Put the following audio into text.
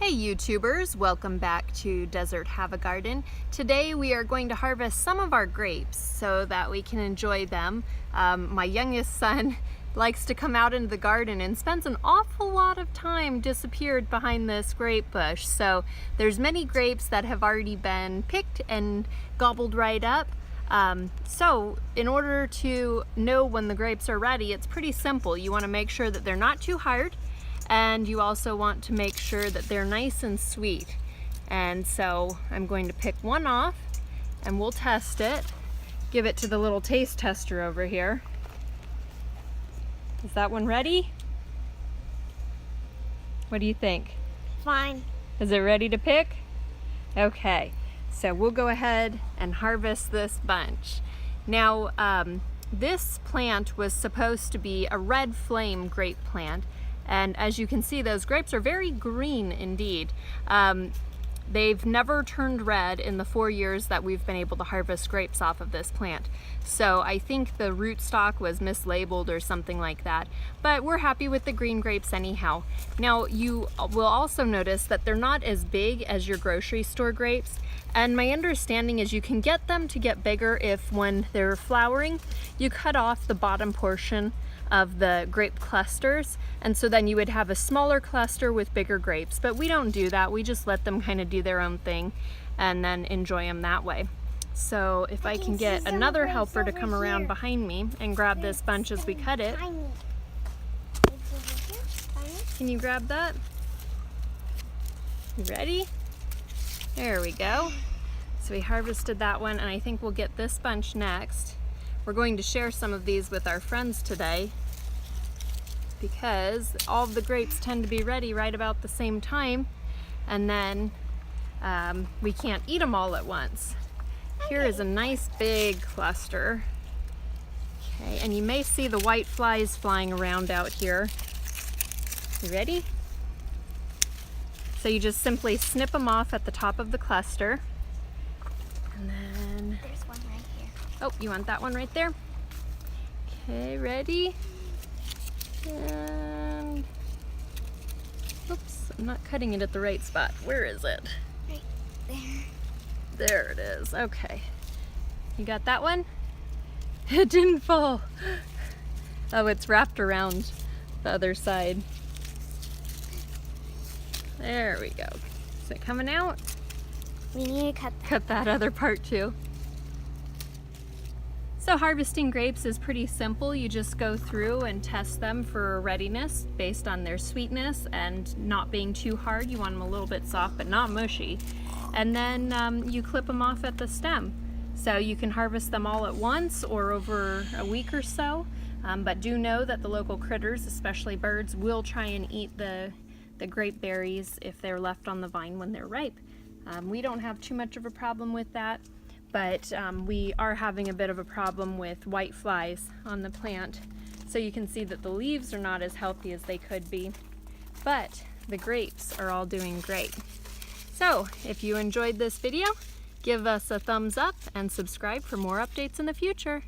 Hey YouTubers, welcome back to Desert Have a Garden. Today we are going to harvest some of our grapes so that we can enjoy them. My youngest son likes to come out into the garden and spends an awful lot of time disappeared behind this grape bush. So there's many grapes that have already been picked and gobbled right up. So in order to know when the grapes are ready, it's pretty simple. You want to make sure that they're not too hard, and you also want to make sure that they're nice and sweet. And so I'm going to pick one off and we'll test it. Give it to the little taste tester over here. Is that one ready? What do you think? Fine. Is it ready to pick? Okay, so we'll go ahead and harvest this bunch. Now, this plant was supposed to be a red flame grape plant. And as you can see, those grapes are very green indeed. They've never turned red in the 4 years that we've been able to harvest grapes off of this plant. So I think the rootstock was mislabeled or something like that. But we're happy with the green grapes anyhow. Now you will also notice that they're not as big as your grocery store grapes. And my understanding is you can get them to get bigger if when they're flowering, you cut off the bottom portion of the grape clusters, and so then you would have a smaller cluster with bigger grapes. But we don't do that. We just let them kind of do their own thing and then enjoy them that way. So if I can get another helper to come around behind me and grab this bunch as we cut it. Can you grab that? You ready? There we go. So we harvested that one, and I think we'll get this bunch next. We're going to share some of these with our friends today because all of the grapes tend to be ready right about the same time, and then we can't eat them all at once. Here is a nice big cluster. Okay, and you may see the white flies flying around out here. You ready? So you just simply snip them off at the top of the cluster, and then There's one right here. oh, you want that one right there? Okay, ready? And oops, I'm not cutting it at the right spot. Where is it? Right there. There it is. Okay. You got that one? It didn't fall. Oh, it's wrapped around the other side. There we go. Is it coming out? We need to Cut that other part too. So harvesting grapes is pretty simple. You just go through and test them for readiness based on their sweetness and not being too hard. You want them a little bit soft but not mushy. And then you clip them off at the stem. So you can harvest them all at once or over a week or so. But do know that the local critters, especially birds, will try and eat the grape berries if they're left on the vine when they're ripe. We don't have too much of a problem with that, but we are having a bit of a problem with white flies on the plant. So you can see that the leaves are not as healthy as they could be, but the grapes are all doing great. So if you enjoyed this video, give us a thumbs up and subscribe for more updates in the future.